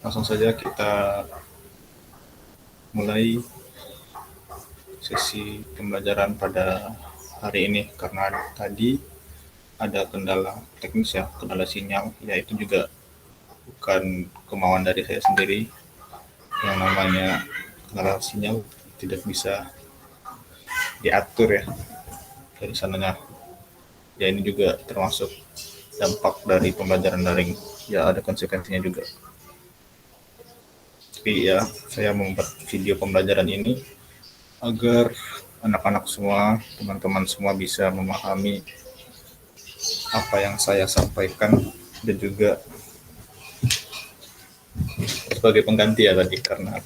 Langsung saja kita mulai sesi pembelajaran pada hari ini karena tadi ada kendala teknis ya, kendala sinyal, yaitu juga bukan kemauan dari saya sendiri. Yang namanya kendala sinyal tidak bisa diatur ya dari sananya. Ya ini juga termasuk dampak dari pembelajaran daring. Ya ada konsekuensinya juga. Tapi ya saya membuat video pembelajaran ini agar anak-anak semua, teman-teman semua bisa memahami apa yang saya sampaikan dan juga sebagai pengganti ya tadi karena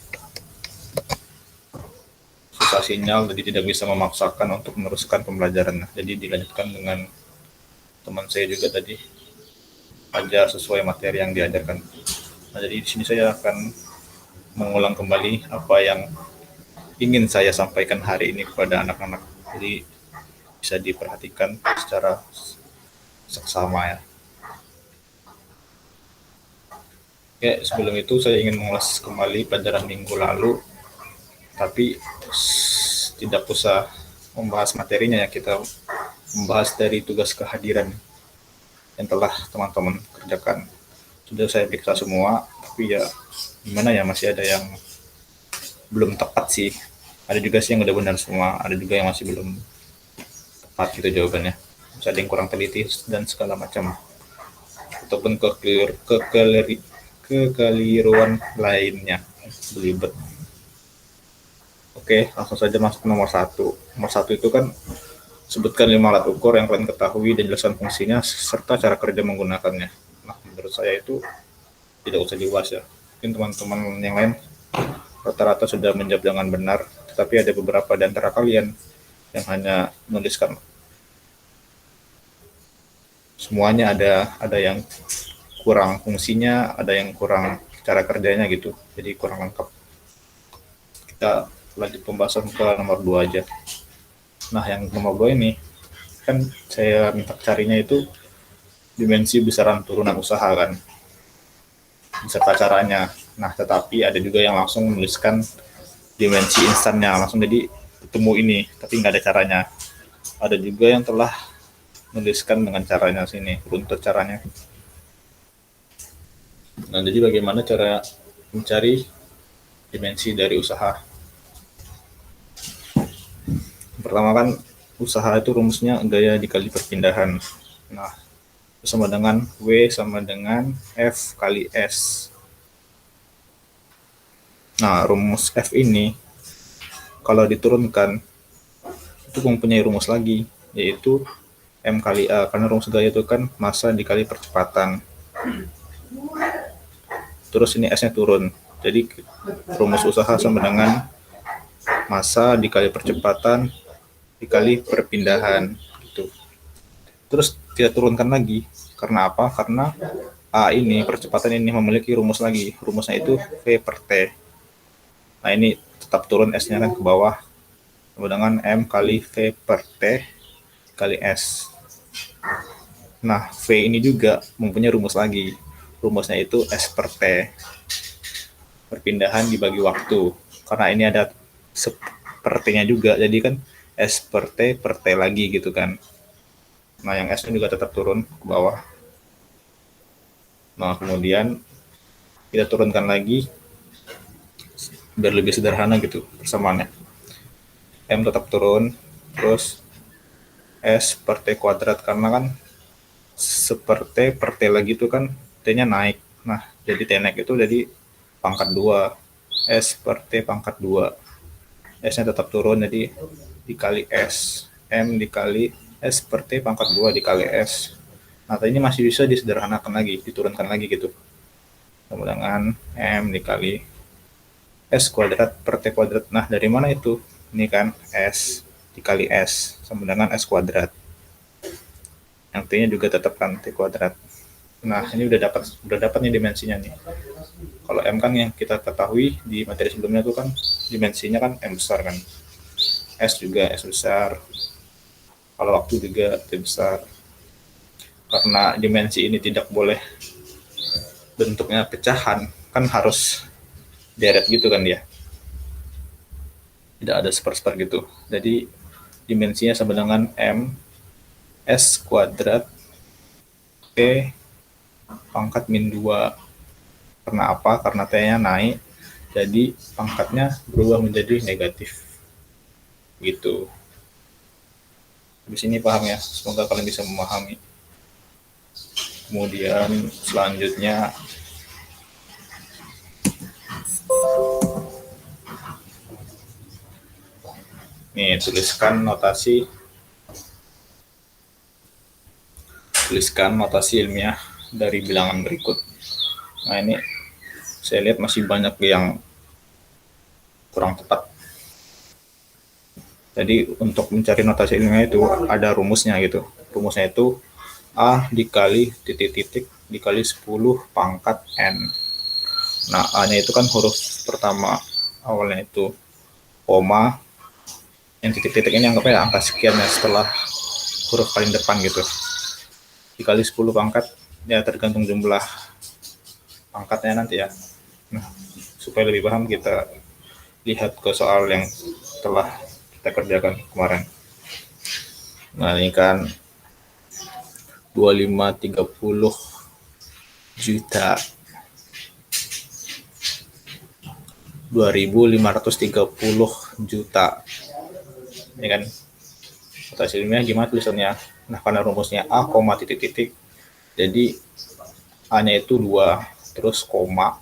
susah sinyal jadi tidak bisa memaksakan untuk meneruskan pembelajaran. Jadi dilanjutkan dengan teman saya juga tadi ajar sesuai materi yang diajarkan. Nah, jadi di sini saya akan mengulang kembali apa yang ingin saya sampaikan hari ini kepada anak-anak. Jadi bisa diperhatikan secara seksama ya. Oke, sebelum itu saya ingin mengulas kembali pelajaran minggu lalu, tapi tidak usah membahas materinya ya, kita membahas dari tugas kehadiran yang telah teman-teman kerjakan. Sudah saya periksa semua, tapi ya gimana ya, masih ada yang belum tepat sih. Ada juga sih yang udah benar semua, ada juga yang masih belum tepat gitu jawabannya. Bisa ada yang kurang teliti dan segala macam. Ataupun kekeliruan lainnya. Belibet. Oke, langsung saja masuk ke nomor 1. Nomor 1 itu kan sebutkan 5 alat ukur yang kalian ketahui dan jelaskan fungsinya serta cara kerja menggunakannya. Nah, menurut saya itu tidak usah dibahas ya. Mungkin teman-teman yang lain rata-rata sudah menjawab dengan benar, tetapi ada beberapa di antara kalian yang hanya menuliskan semuanya, ada yang kurang fungsinya, ada yang kurang cara kerjanya gitu, jadi kurang lengkap. Kita lanjut pembahasan ke nomor 2 aja. Nah, yang nomor 2 ini kan saya minta carinya itu dimensi besaran turunan usaha kan, beserta caranya. Nah, tetapi ada juga yang langsung menuliskan dimensi instannya langsung, jadi ketemu ini tapi nggak ada caranya. Ada juga yang telah menuliskan dengan caranya sini, runtut caranya. Nah, jadi bagaimana cara mencari dimensi dari usaha? Pertama kan usaha itu rumusnya gaya dikali perpindahan. Nah, sama dengan W sama dengan F kali S. Nah, rumus F ini kalau diturunkan itu mempunyai rumus lagi, yaitu M kali A, karena rumus gaya itu kan massa dikali percepatan. Terus ini S-nya turun, jadi rumus usaha sama dengan massa dikali percepatan dikali perpindahan gitu. Terus kita turunkan lagi, karena apa? Karena A ini, percepatan ini memiliki rumus lagi, rumusnya itu V per T. Nah, ini tetap turun S-nya kan ke bawah, sama dengan M kali V per T kali S. Nah, V ini juga mempunyai rumus lagi, rumusnya itu S per T, perpindahan dibagi waktu. Karena ini ada sepertinya juga, jadi kan S per T lagi gitu kan. Nah, yang S-nya juga tetap turun ke bawah. Nah, kemudian kita turunkan lagi biar lebih sederhana gitu persamaannya. M tetap turun, terus S per T kuadrat, karena kan seperti per T lagi itu kan T-nya naik. Nah, jadi T naik itu jadi pangkat 2. S per T pangkat 2. S-nya tetap turun, jadi dikali S. M dikali S per T pangkat 2 dikali S. Nah, ini masih bisa disederhanakan lagi, diturunkan lagi gitu. Dengan M dikali S kuadrat per T kuadrat. Nah, dari mana itu? Ini kan S dikali S sama dengan S kuadrat. Yang T-nya juga tetap kan T kuadrat. Nah, ini udah dapat nih dimensinya nih. Kalau M kan yang kita ketahui di materi sebelumnya itu kan dimensinya kan M besar kan. S juga S besar. Kalau waktu juga T besar. Karena dimensi ini tidak boleh bentuknya pecahan, kan harus deret gitu kan dia, tidak ada seper gitu. Jadi dimensinya sama dengan M S kuadrat T pangkat min 2. Karena apa? Karena T-nya naik, jadi pangkatnya berubah menjadi negatif. Gitu. Di sini paham ya? Semoga kalian bisa memahami. Kemudian selanjutnya nih, tuliskan notasi ilmiah dari bilangan berikut. Nah, ini saya lihat masih banyak yang kurang tepat. Jadi untuk mencari notasi ilmiah itu ada rumusnya gitu. Rumusnya itu A dikali titik-titik dikali 10 pangkat N. Nah, A-nya itu kan huruf pertama awalnya itu koma, yang titik-titik ini anggapnya angka sekian ya setelah huruf paling depan gitu. Dikali 10 pangkat, ya tergantung jumlah pangkatnya nanti ya. Nah, supaya lebih paham kita lihat ke soal yang telah kita kerjakan kemarin. Nah, ini kan 2530 juta 2530 juta. Ini kan notasi ilmiah gimana tulisannya? Nah, karena rumusnya A, titik-titik, jadi A-nya itu 2, terus koma.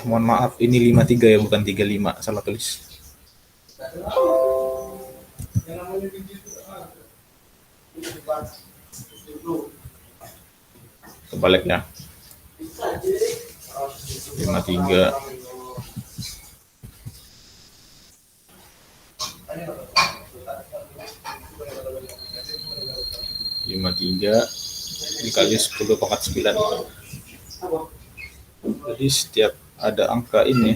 Mohon maaf, ini 53 ya, bukan 35, salah tulis. Kebaliknya. 53 dikali 10 pangkat 9. Jadi setiap ada angka ini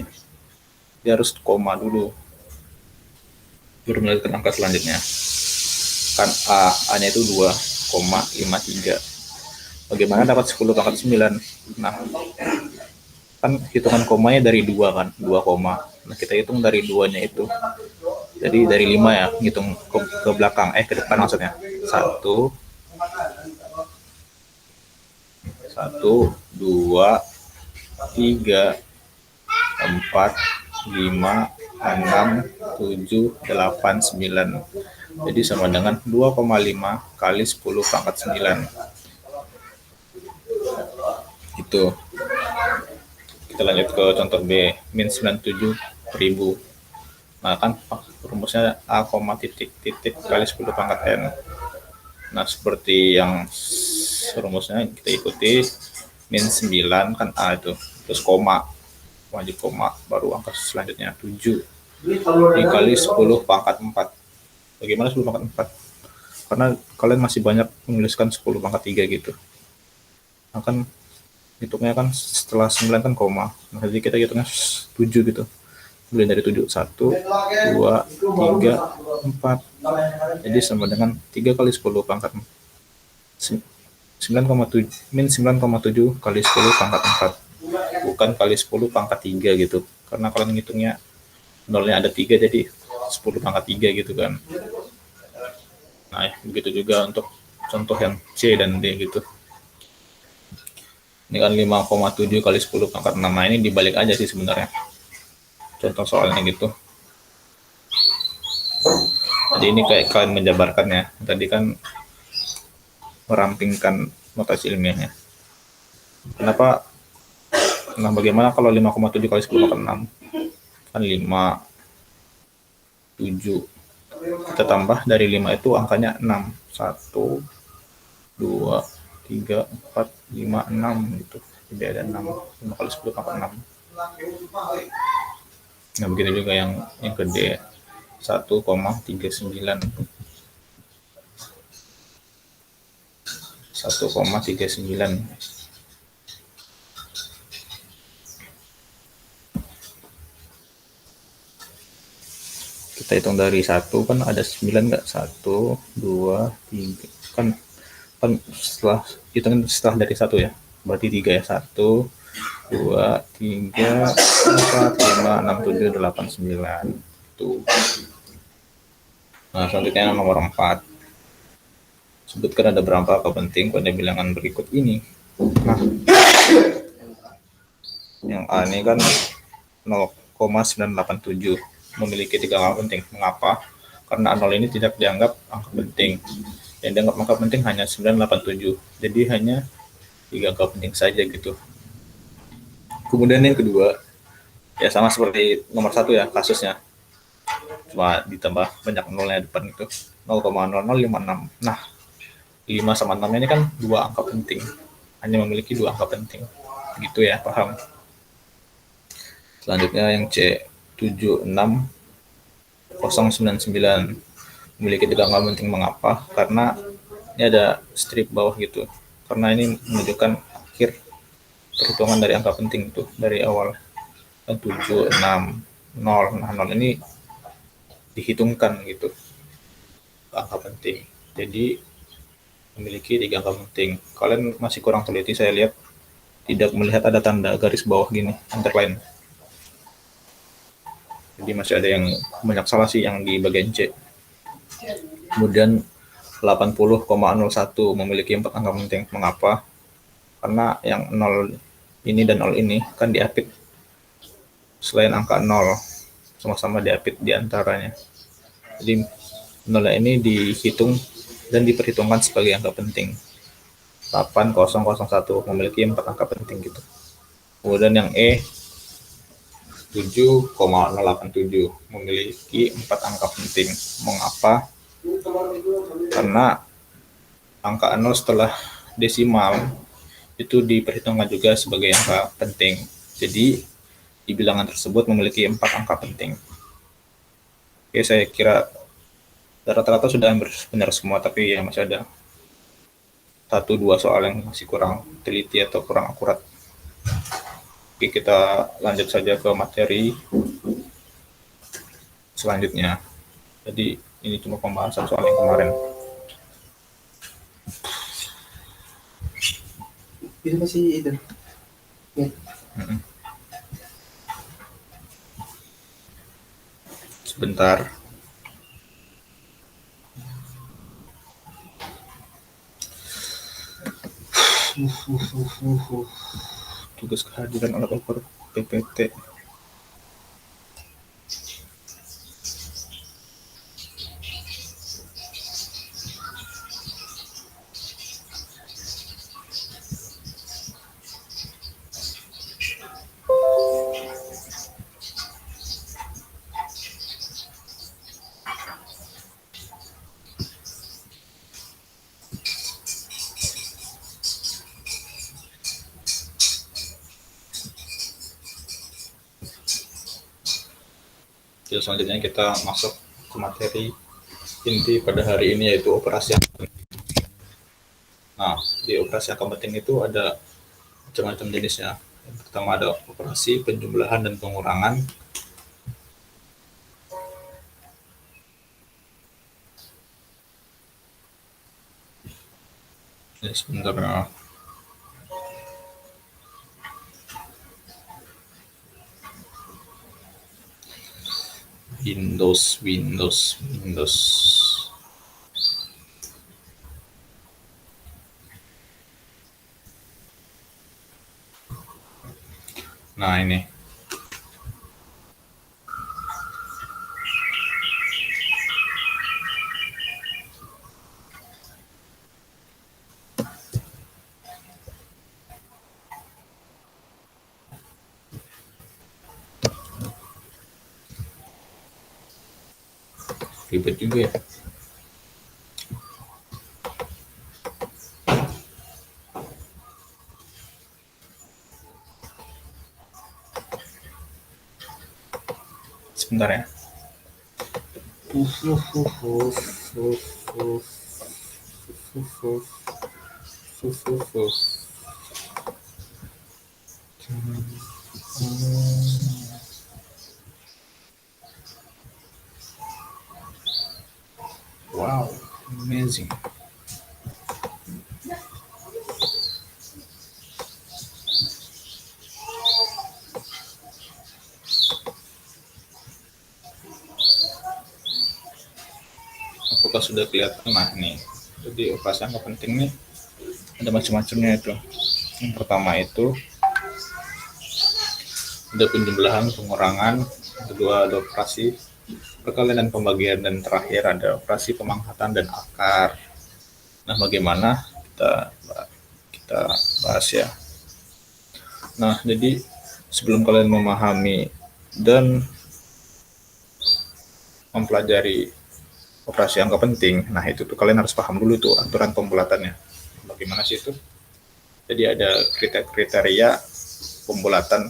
dia harus koma dulu baru melanjutkan angka selanjutnya. Kan A-nya itu 2,53. Bagaimana dapat 10 pangkat 9? Nah, kan hitungan komanya dari 2 kan, 2 koma. Nah, kita hitung dari 2-nya itu. Jadi dari 5 ya, hitung ke belakang, ke depan maksudnya. 1, 2, 3, 4, 5, 6, 7, 8, 9. Jadi sama dengan 2,5 kali 10 pangkat 9. Itu. Kita lanjut ke contoh B, min 97.000. Nah, kan rumusnya A, titik-titik kali 10 pangkat N. Nah, seperti yang rumusnya kita ikuti, min 9 kan A itu, terus koma, wajib koma, baru angka selanjutnya 7 dikali 10 pangkat 4. Bagaimana 10 pangkat 4? Karena kalian masih banyak menuliskan 10 pangkat 3 gitu. Nah, kan hitungnya kan setelah 9 kan koma. Nah, jadi kita hitungnya 7 gitu. Mulai dari 7, 1, 2, 3, 4. Jadi sama dengan 3 kali 10 pangkat 9,7 min 9,7 kali 10 pangkat 4. Bukan kali 10 pangkat 3 gitu. Karena kalian ngitungnya nolnya ada 3 jadi 10 pangkat 3 gitu kan. Nah, begitu juga untuk contoh yang C dan D gitu. Ini kan 5,7 kali 10 pangkat 6. Nah, ini dibalik aja sih sebenarnya. Contoh soalnya gitu. Jadi ini kayak kalian menjabarkan ya. Tadi kan merampingkan notasi ilmiahnya. Kenapa? Nah, bagaimana kalau 5,7 kali 10 pangkat 6? Kan 5, 7. Kita tambah dari 5 itu angkanya 6. 1, 2, 3, 4, 5, 6 gitu. Jadi ada 6. 5 kali 10 pangkat 6. Nah, begitu juga yang gede, 1,39. 1,39. Kita hitung dari 1 kan ada 9 enggak? 1, 2, 3. Kan setelah hitungan setelah dari 1 ya. Berarti 3 ya. 1, 2, 3, 4, 5, 6, 7, 8, 9. Tuh. Nah, selanjutnya nomor 4. Sebutkan ada berapa angka penting pada bilangan berikut ini. Nah, yang A ini kan 0,987 memiliki 3 angka penting. Mengapa? Karena 0 ini tidak dianggap angka penting. Yang dianggap angka penting hanya 987. Jadi hanya 3 angka penting saja gitu. Kemudian yang kedua, ya sama seperti nomor 1 ya kasusnya. Cuma ditambah banyak nolnya depan itu. 0,0056. Nah, 5 sama 6 ini kan 2 angka penting. Hanya memiliki 2 angka penting. Gitu ya, paham? Selanjutnya yang C, 76099 memiliki 3 angka penting. Mengapa? Karena ini ada strip bawah gitu. Karena ini menunjukkan akhir perhitungan dari angka penting itu dari awal. 7, 6, 0. Nah, 0 ini dihitungkan gitu angka penting. Jadi memiliki 3 angka penting. Kalian masih kurang teliti, saya lihat tidak melihat ada tanda garis bawah gini, underline. Jadi masih ada yang banyak salah sih yang di bagian C. Kemudian 80,01 memiliki 4 angka penting. Mengapa? Karena yang 0 ini dan 0 ini kan diapit selain angka 0, sama-sama diapit di antaranya. Jadi 0 ini dihitung dan diperhitungkan sebagai angka penting. 8001 memiliki 4 angka penting gitu. Kemudian yang E 7,087 memiliki 4 angka penting. Mengapa? Karena angka 0 setelah desimal itu diperhitungkan juga sebagai angka penting. Jadi di bilangan tersebut memiliki 4 angka penting. Oke, saya kira rata-rata sudah benar semua, tapi ya masih ada 1-2 soal yang masih kurang teliti atau kurang akurat. Oke, kita lanjut saja ke materi selanjutnya. Jadi ini cuma pembahasan soal yang kemarin. Itu masih itu. Ya. Sebentar. Tugas kehadiran alat ukur PPT. Jadi selanjutnya kita masuk ke materi inti pada hari ini, yaitu operasi angka penting. Nah, di operasi angka penting itu ada macam-macam jenisnya. Yang pertama ada operasi penjumlahan dan pengurangan. Ini sebentar ya. Windows. Nah, ini. Ribet juga ya. Sebentar ya. Wow, amazing. apakah sudah kelihatan? Nah nih, jadi operasi angka penting nih ada macam-macamnya itu. Yang pertama itu ada penjumlahan, pengurangan, kedua ada operasi perkalian dan pembagian, dan terakhir ada operasi pemangkatan dan akar. Nah, bagaimana kita bahas ya. Nah, jadi sebelum kalian memahami dan mempelajari operasi angka penting, nah itu tuh kalian harus paham dulu tuh aturan pembulatannya. Bagaimana sih itu? Jadi ada kriteria pembulatan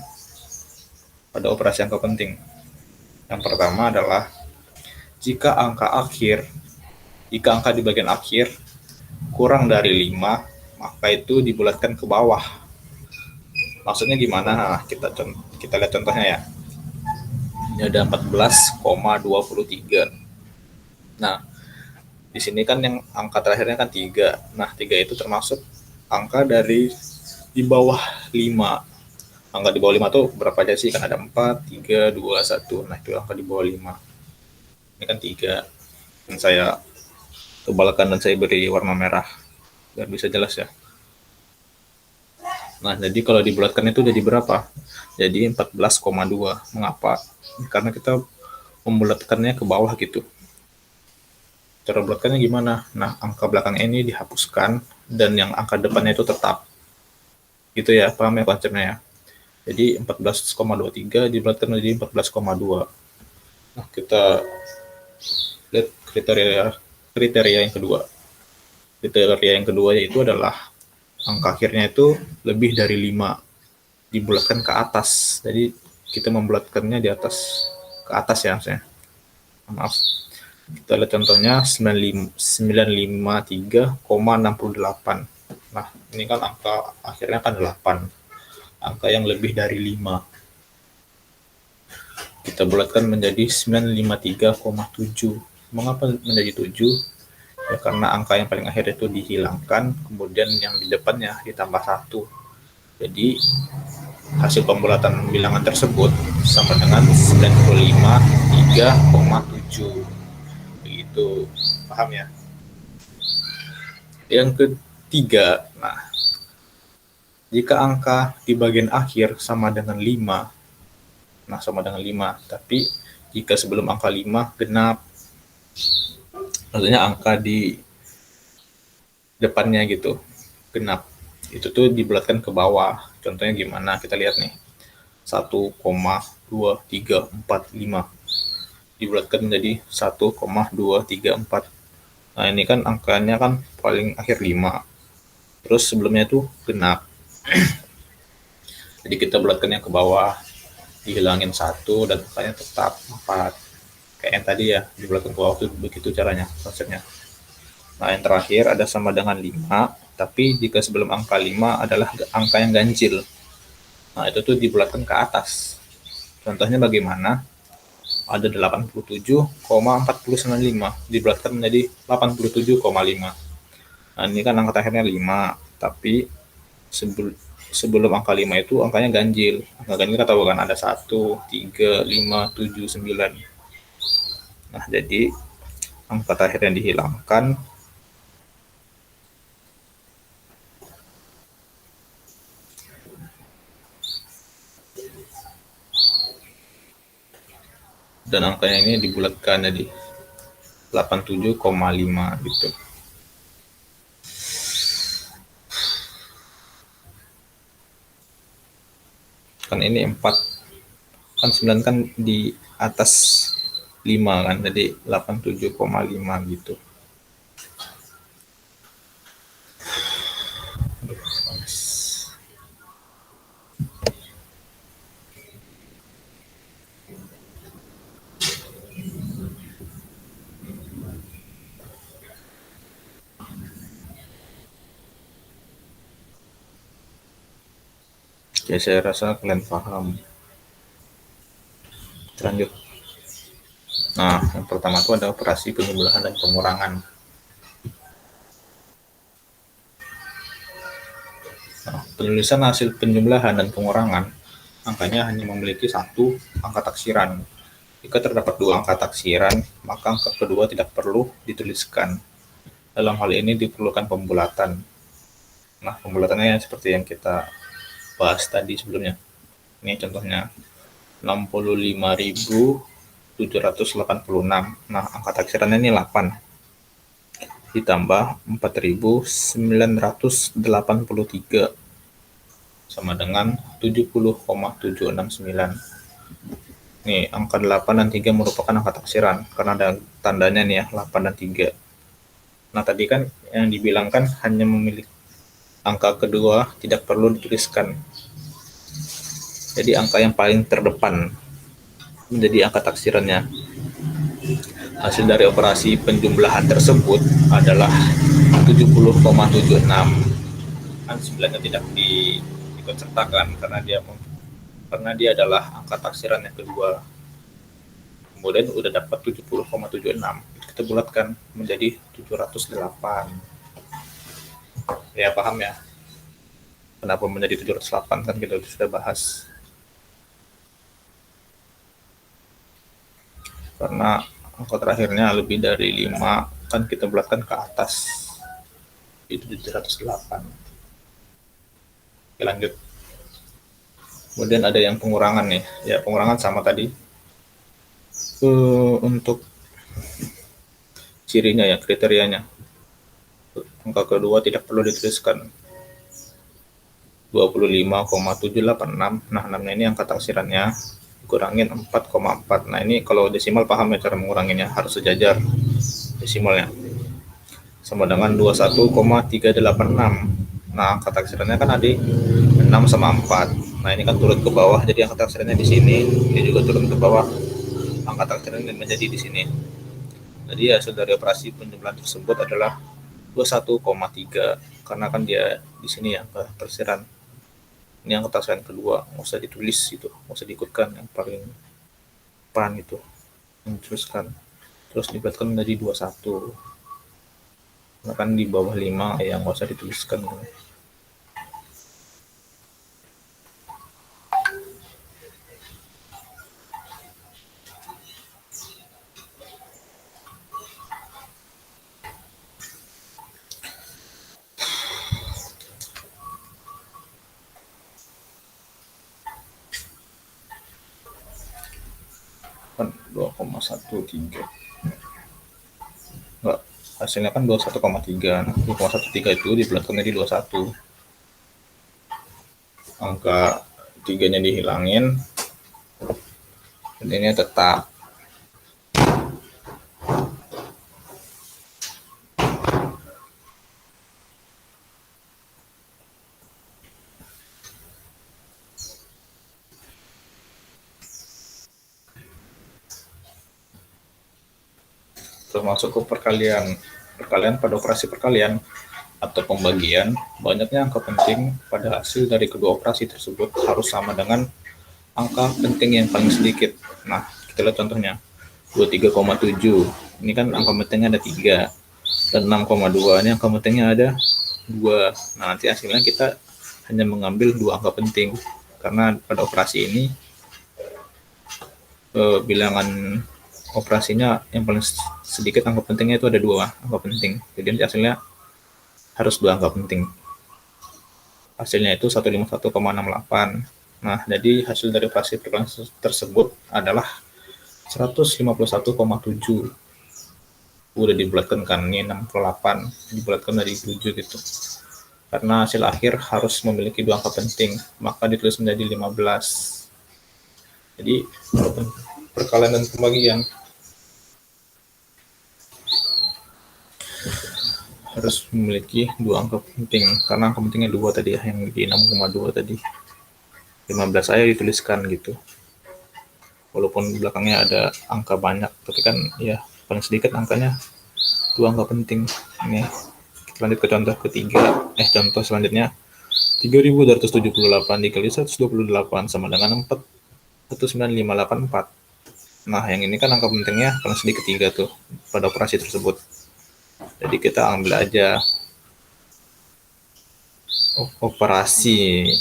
pada operasi angka penting. Yang pertama adalah jika angka di bagian akhir kurang dari 5, maka itu dibulatkan ke bawah. Maksudnya gimana? Nah, kita lihat contohnya ya. Ini ada 14,23. Nah, di sini kan yang angka terakhirnya kan 3. Nah, 3 itu termasuk angka dari di bawah 5. Angka di bawah 5 tuh berapa aja sih? Kan ada 4, 3, 2, 1. Nah, itu angka di bawah 5. Ini kan 3. Dan saya tebalkan dan saya beri warna merah biar bisa jelas ya. Nah, jadi kalau dibulatkan itu jadi berapa? Jadi 14,2. Mengapa? Karena kita membulatkannya ke bawah gitu. Cara bulatkannya gimana? Nah, angka belakang ini dihapuskan dan yang angka depannya itu tetap. Gitu ya, paham ya konsepnya ya? Jadi 14,23 dibulatkan menjadi 14,2. Nah, kita lihat kriteria yang kedua. Kriteria yang kedua yaitu adalah angka akhirnya itu lebih dari 5, dibulatkan ke atas. Jadi kita membulatkannya di atas, ke atas ya maksudnya. Maaf. Kita lihat contohnya 953,68. Nah, ini kan angka akhirnya kan 8. Angka yang lebih dari 5. Kita bulatkan menjadi 953,7. Mengapa menjadi 7? Ya, karena angka yang paling akhir itu dihilangkan, kemudian yang di depannya ditambah 1. Jadi hasil pembulatan bilangan tersebut sama dengan 953,7. Begitu, paham ya? Yang ketiga, nah, jika angka di bagian akhir sama dengan 5, nah sama dengan 5, tapi jika sebelum angka 5 genap, maksudnya angka di depannya gitu genap, itu tuh dibulatkan ke bawah. Contohnya gimana? Kita lihat nih, 1,2345 dibulatkan menjadi 1,234. Nah, ini kan angkanya kan paling akhir 5, terus sebelumnya itu genap. Jadi kita bulatkannya ke bawah, dihilangin 1 dan angkanya tetap 4. Kayak yang tadi ya, dibulatkan ke bawah itu begitu caranya, konsepnya. Nah, yang terakhir ada sama dengan 5, tapi jika sebelum angka 5 adalah angka yang ganjil. Nah, itu tuh dibulatkan ke atas. Contohnya bagaimana? Ada 87,495 dibulatkan menjadi 87,5. Nah, ini kan angka terakhirnya 5, tapi sebelum angka 5 itu angkanya ganjil. Angka ganjil kita tahu kan ada 1, 3, 5, 7, 9. Nah, jadi angka terakhir yang dihilangkan dan angkanya ini dibulatkan jadi 87,5 gitu. Kan ini 4, kan 9 kan di atas 5 kan, jadi 87,5 gitu. Aduh, panas. Ya, saya rasa kalian paham. Lanjut. Nah, yang pertama itu ada operasi penjumlahan dan pengurangan. Nah, penulisan hasil penjumlahan dan pengurangan, angkanya hanya memiliki 1 angka taksiran. Jika terdapat 2 angka taksiran, maka angka kedua tidak perlu dituliskan. Dalam hal ini diperlukan pembulatan. Nah, pembulatannya seperti yang kita bahas tadi sebelumnya. Ini contohnya 65.786. Nah, angka taksirannya ini 8 ditambah 4.983 sama dengan 70,769. Nih, angka 8 dan 3 merupakan angka taksiran karena ada tandanya nih ya, 8 dan 3. Nah, tadi kan yang dibilang kan hanya memiliki angka kedua tidak perlu dituliskan. Jadi angka yang paling terdepan menjadi angka taksirannya. Hasil dari operasi penjumlahan tersebut adalah 70,76. Kan 9-nya tidak diikut sertakan karena dia adalah angka taksiran yang kedua. Kemudian udah dapat 70,76. Kita bulatkan menjadi 708. Ya, paham ya? Kenapa menjadi 708 kan kita sudah bahas. Karena angka terakhirnya lebih dari 5 kan kita bulatkan ke atas. Itu 708. Oke, lanjut. Kemudian ada yang pengurangan nih. Ya, pengurangan sama tadi. Untuk cirinya ya, kriterianya. Angka kedua tidak perlu dituliskan. 25,786. Nah, 6-nya ini angka taksirannya. Kurangin 4,4. Nah, ini kalau desimal paham ya cara menguranginya, harus sejajar desimalnya. Sama dengan 21,386. Nah, angka taksirannya kan ada 6 sama 4. Nah, ini kan turun ke bawah, jadi angka taksirannya di sini. Ini juga turun ke bawah, angka taksirannya menjadi di sini. Jadi hasil dari operasi penjumlahan tersebut adalah 21,3 karena kan dia di sini ya angka taksiran. Ini angka taksiran kedua, nggak usah ditulis itu, nggak usah diikutkan, yang paling depan itu diteruskan. Terus dibuatkan menjadi 21. Karena kan di bawah 5 ya nggak usah dituliskan. Kan 2,13. Enggak, hasilnya kan 21,3. Nah, 2,13 itu dibulatkan jadi 21. Angka 3-nya dihilangin. Dan ini tetap. Termasuk ke perkalian. Perkalian pada operasi perkalian atau pembagian, banyaknya angka penting pada hasil dari kedua operasi tersebut harus sama dengan angka penting yang paling sedikit. Nah, kita lihat contohnya. 23,7. Ini kan angka pentingnya ada 3. Dan 6,2 ini angka pentingnya ada 2. Nah, nanti hasilnya kita hanya mengambil 2 angka penting. Karena pada operasi ini bilangan operasinya yang paling sedikit angka pentingnya itu ada 2 angka penting. Jadi nanti hasilnya harus 2 angka penting. Hasilnya itu 151,68. Nah, jadi hasil dari operasi perkalian tersebut adalah 151,7. Udah dibulatkan kan, ini 68 dibulatkan dari 7 gitu. Karena hasil akhir harus memiliki 2 angka penting, maka ditulis menjadi 15. Jadi perkalian dan pembagian harus memiliki 2 angka penting, karena angka pentingnya 2 tadi ya, yang di 6,2 tadi. 15 saya dituliskan gitu. Walaupun belakangnya ada angka banyak, tapi kan ya paling sedikit angkanya 2 angka penting. Ini kita lanjut ke contoh ketiga. Contoh selanjutnya 3.278 dikali 128 sama dengan 4,9584. Nah, yang ini kan angka pentingnya paling sedikit 3 tuh pada operasi tersebut. Jadi kita ambil aja operasi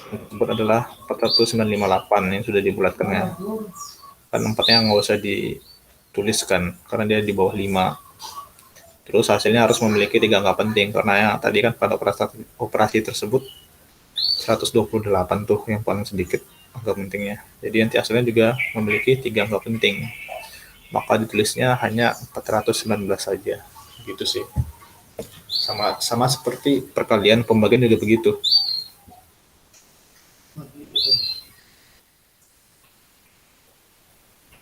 tersebut adalah 4,958 yang sudah dibulatkan ya. Kan 4-nya nggak usah dituliskan karena dia di bawah 5. Terus hasilnya harus memiliki 3 angka penting karena yang tadi kan pada operasi tersebut 128 tuh yang paling sedikit angka pentingnya. Jadi nanti hasilnya juga memiliki 3 angka penting. Maka ditulisnya hanya 419 saja. Gitu sih. Sama seperti perkalian pembagian juga begitu.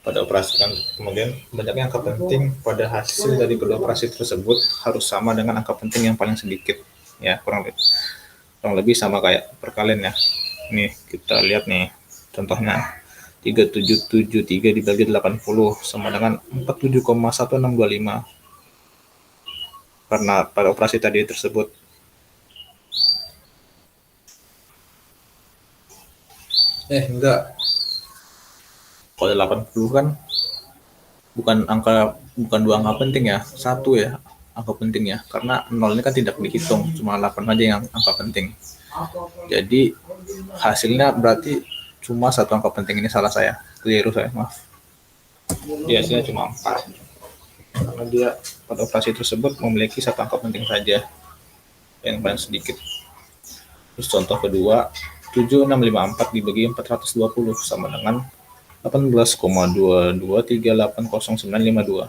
Pada operasi kan kemudian banyaknya angka penting pada hasil dari kedua operasi tersebut harus sama dengan angka penting yang paling sedikit, ya kurang lebih sama kayak perkalian ya. Nih kita lihat nih contohnya 3773 dibagi 80 sama dengan 47,1625 karena pada operasi tadi tersebut. Enggak, kalau 80 kan bukan dua angka penting ya, satu ya angka penting ya, karena nol ini kan tidak dihitung, cuma 8 aja yang angka penting. Jadi hasilnya berarti cuma satu angka penting. Ini salah saya, keliru saya, maaf. Dia hasilnya cuma 4 karena dia pada operasi tersebut memiliki satu angka penting saja yang paling sedikit. Terus contoh kedua, 7654 dibagi 420 sama dengan 18,22380952.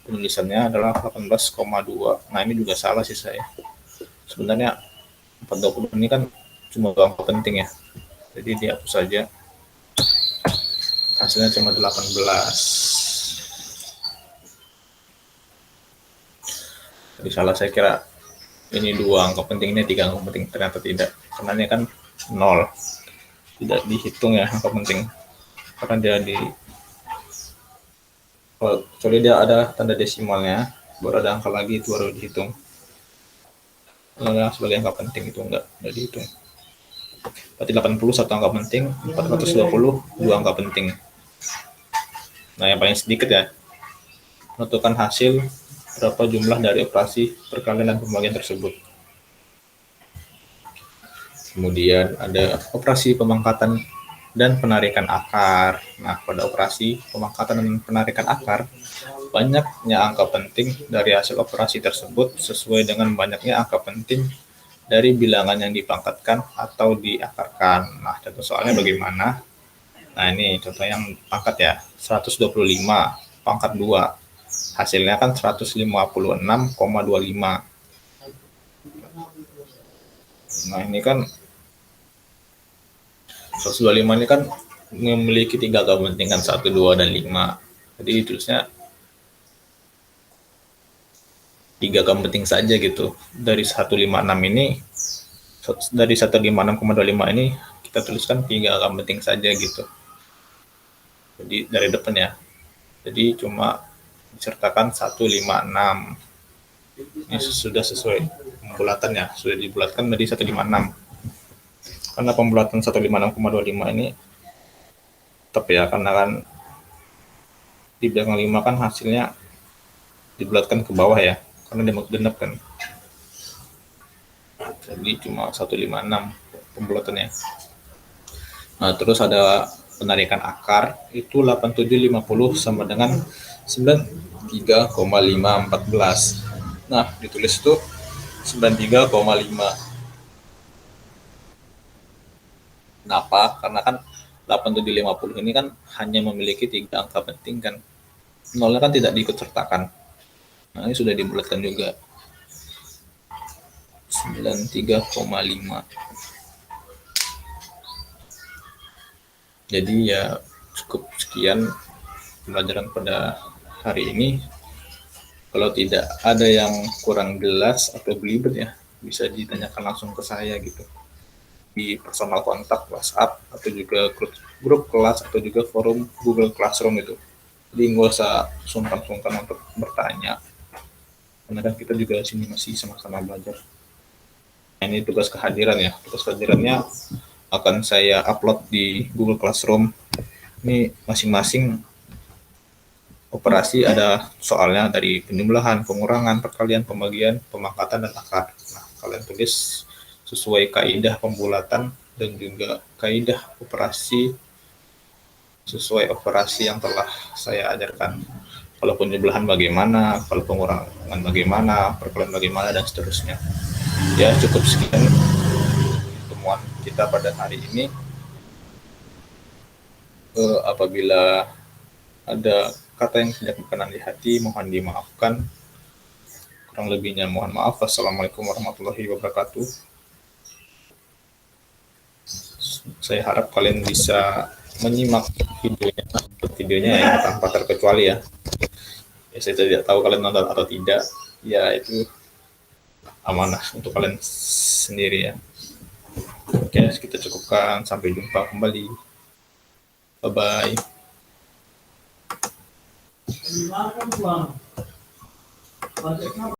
Penulisannya adalah 18,2. Nah, ini juga salah sih saya. Sebenarnya 420 ini kan cuma angka penting ya. Jadi dihapus saja. Hasilnya cuma 18. Jadi salah, saya kira ini 2 angka penting, ini 3 angka penting, ternyata tidak. Karena ini kan 0. Tidak dihitung ya angka penting. Karena dia kecuali dia ada tanda desimalnya, baru ada angka lagi, itu baru dihitung. Sebagai angka penting itu enggak dihitung. Berarti 80 satu angka penting, 420 2 angka penting. Nah, yang paling sedikit ya, menentukan hasil berapa jumlah dari operasi perkalian dan pembagian tersebut. Kemudian ada operasi pemangkatan dan penarikan akar. Nah, pada operasi pemangkatan dan penarikan akar, banyaknya angka penting dari hasil operasi tersebut sesuai dengan banyaknya angka penting dari bilangan yang dipangkatkan atau diakarkan. Nah, contoh soalnya bagaimana? Nah, ini contoh yang pangkat ya, 125 pangkat 2. Hasilnya kan 156,25. Nah, ini kan 125 ini kan memiliki 3 angka penting kan, 1, 2, dan 5. Jadi tulisnya 3 angka penting saja gitu. Dari 156 ini, dari 156,25 ini kita tuliskan 3 angka penting saja gitu. Jadi dari depan ya. Jadi cuma disertakan 156. Ini sudah sesuai pembulatannya, sudah dibulatkan dari 156. Karena pembulatan 156,25 ini tetap ya, karena kan di belakang 5 kan hasilnya dibulatkan ke bawah ya, karena dia mau genap kan. Jadi cuma 156 pembulatannya. Nah, terus ada penarikan akar, itu 8750 sama dengan 93,514. Nah, ditulis itu 93,5. Kenapa? Karena kan 8750 ini kan hanya memiliki 3 angka penting kan. Nolnya kan tidak diikut sertakan. Nah, ini sudah dibulatkan juga. 93,5. Jadi ya cukup sekian pembelajaran pada hari ini. Kalau tidak ada yang kurang jelas atau belibet ya, bisa ditanyakan langsung ke saya gitu. Di personal kontak WhatsApp atau juga grup kelas atau juga forum Google Classroom itu. Jadi nggak usah sungkan-sungkan untuk bertanya. Karena kan kita juga di sini masih sama-sama belajar. Nah, ini tugas kehadiran ya. Tugas kehadirannya akan saya upload di Google Classroom. Ini masing-masing operasi ada soalnya dari penjumlahan, pengurangan, perkalian, pembagian, pemangkatan, dan akar. Nah, kalian tulis sesuai kaidah pembulatan dan juga kaidah operasi sesuai operasi yang telah saya ajarkan. Kalau penyebelahan bagaimana, kalau pengurangan bagaimana, perkalian bagaimana, dan seterusnya. Ya, cukup sekian pertemuan kita pada hari ini. Apabila ada kata yang tidak berkenan di hati, mohon dimaafkan. Kurang lebihnya mohon maaf. Wassalamualaikum warahmatullahi wabarakatuh. Saya harap kalian bisa menyimak videonya yang tanpa terkecuali ya. Saya tidak tahu kalian nonton atau tidak. Ya, itu amanah untuk kalian sendiri ya. Oke, kita cukupkan. Sampai jumpa kembali. Bye-bye.